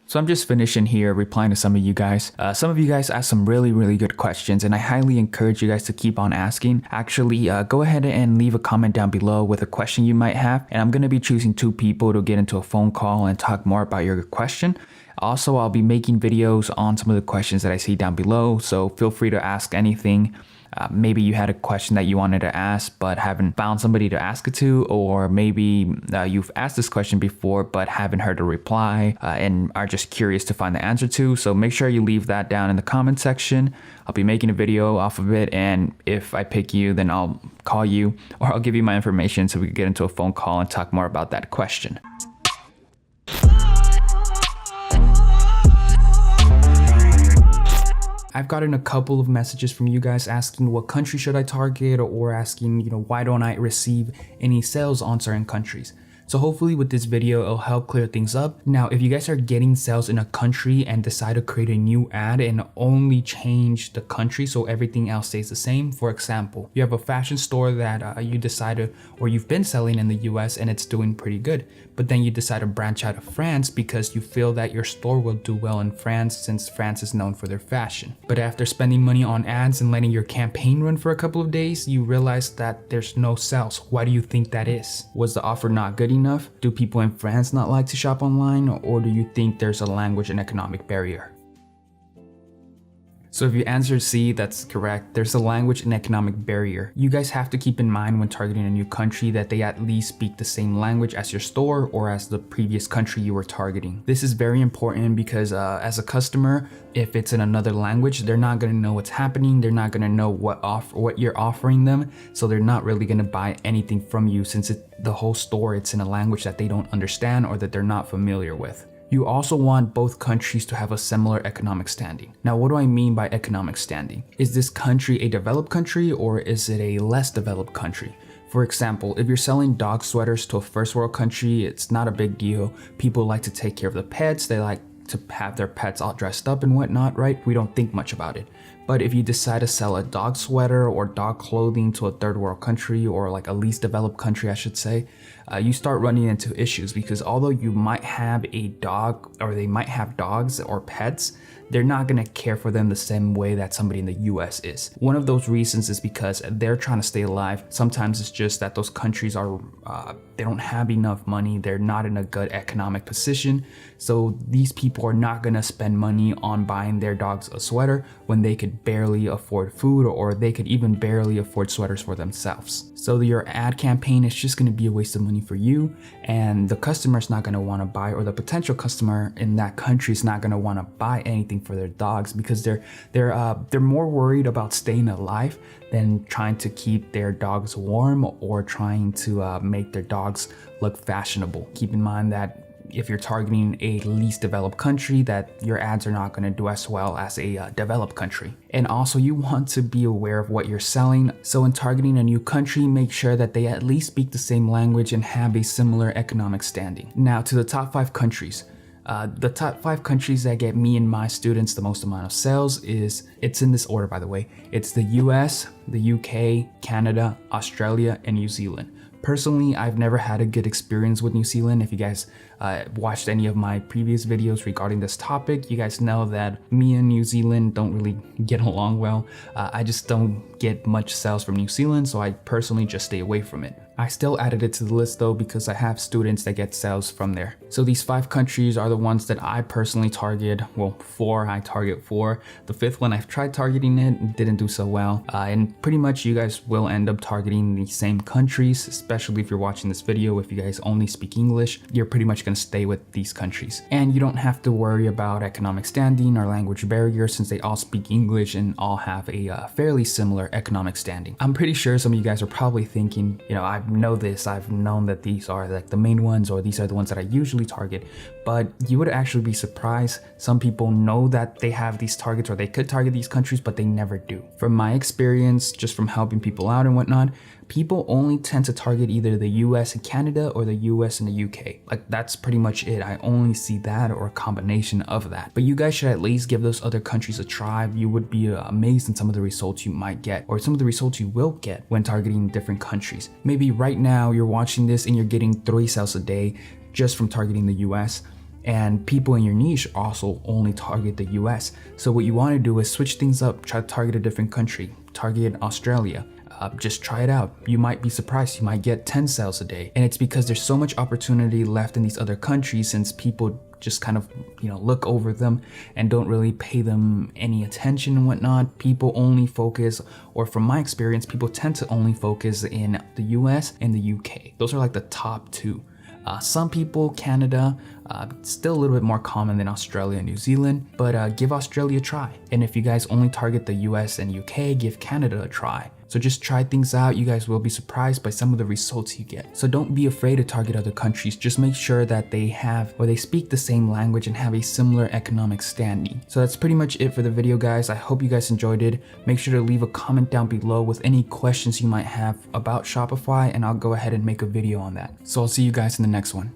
So I'm just finishing here replying to some of you guys. Some of you guys asked some really good questions, and I highly encourage you guys to keep on asking. Actually, go ahead and leave a comment down below with a question you might have, and I'm going to be choosing 2 people to get into a phone call and talk more about your question. Also, I'll be making videos on some of the questions that I see down below, so feel free to ask anything. Maybe you had a question that you wanted to ask but haven't found somebody to ask it to, or maybe you've asked this question before but haven't heard a reply and are just curious to find the answer to. So make sure you leave that down in the comment section. I'll be making a video off of it, and if I pick you, then I'll call you or I'll give you my information so we can get into a phone call and talk more about that question. I've gotten a couple of messages from you guys asking what country should I target, or asking, why don't I receive any sales on certain countries. So hopefully with this video, it'll help clear things up. Now, if you guys are getting sales in a country and decide to create a new ad and only change the country so everything else stays the same, for example, you have a fashion store that you decided, or you've been selling in the US and it's doing pretty good, but then you decide to branch out of France because you feel that your store will do well in France since France is known for their fashion. But after spending money on ads and letting your campaign run for a couple of days, you realize that there's no sales. Why do you think that is? Was the offer not good enough? Do people in France not like to shop online, or do you think there's a language and economic barrier? So if you answered C, that's correct. There's a language and economic barrier. You guys have to keep in mind when targeting a new country that they at least speak the same language as your store or as the previous country you were targeting. This is very important because as a customer, if it's in another language, they're not going to know what's happening. They're not going to know what you're offering them. So they're not really going to buy anything from you since the whole store, it's in a language that they don't understand or that they're not familiar with. You also want both countries to have a similar economic standing. Now, what do I mean by economic standing? Is this country a developed country, or is it a less developed country? For example, if you're selling dog sweaters to a first world country, it's not a big deal. People like to take care of the pets. They like to have their pets all dressed up and whatnot, right? We don't think much about it. But if you decide to sell a dog sweater or dog clothing to a third world country, or like a least developed country, I should say, you start running into issues because although you might have a dog, or they might have dogs or pets, they're not going to care for them the same way that somebody in the US is. One of those reasons is because they're trying to stay alive. Sometimes it's just that those countries are, they don't have enough money. They're not in a good economic position. So these people are not going to spend money on buying their dogs a sweater when they could barely afford food, or they could even barely afford sweaters for themselves. So your ad campaign is just going to be a waste of money for you, and the customer's not going to want to buy, or the potential customer in that country is not going to want to buy anything for their dogs because they're more worried about staying alive than trying to keep their dogs warm or trying to make their dogs look fashionable. Keep in mind that if you're targeting a least developed country, that your ads are not going to do as well as a developed country. And also, you want to be aware of what you're selling. So in targeting a new country, make sure that they at least speak the same language and have a similar economic standing. Now to the top 5 countries. The top 5 countries that get me and my students the most amount of sales it's in this order, by the way. It's the US, the UK, Canada, Australia, and New Zealand. Personally, I've never had a good experience with New Zealand. If you guys watched any of my previous videos regarding this topic, you guys know that me and New Zealand don't really get along well. I just don't get much sales from New Zealand, so I personally just stay away from it. I still added it to the list though because I have students that get sales from there. So these 5 countries are the ones that I personally target. Well, 4, I target 4. The 5th one, I've tried targeting it, didn't do so well. And pretty much you guys will end up targeting the same countries, especially if you're watching this video. If you guys only speak English, you're pretty much gonna stay with these countries. And you don't have to worry about economic standing or language barrier since they all speak English and all have a fairly similar economic standing. I'm pretty sure some of you guys are probably thinking, I know this, I've known that these are like the main ones, or these are the ones that I usually target, but you would actually be surprised. Some people know that they have these targets or they could target these countries, but they never do. From my experience, just from helping people out and whatnot, people only tend to target either the US and Canada or the US and the UK. Like, that's pretty much it. I only see that or a combination of that. But you guys should at least give those other countries a try. You would be amazed in some of the results you might get, or some of the results you will get when targeting different countries. Maybe right now you're watching this and you're getting 3 sales a day just from targeting the US. And people in your niche also only target the US. So what you want to do is switch things up, try to target a different country, target Australia. Just try it out. You might be surprised. You might get 10 sales a day. And it's because there's so much opportunity left in these other countries, since people just kind of, look over them and don't really pay them any attention and whatnot. People only focus, or from my experience, people tend to only focus in the US and the UK. Those are like the top two. Some people, Canada, still a little bit more common than Australia and New Zealand, but give Australia a try. And if you guys only target the US and UK, give Canada a try. So just try things out. You guys will be surprised by some of the results you get. So don't be afraid to target other countries. Just make sure that they have, or they speak the same language and have a similar economic standing. So that's pretty much it for the video, guys. I hope you guys enjoyed it. Make sure to leave a comment down below with any questions you might have about Shopify, and I'll go ahead and make a video on that. So I'll see you guys in the next one.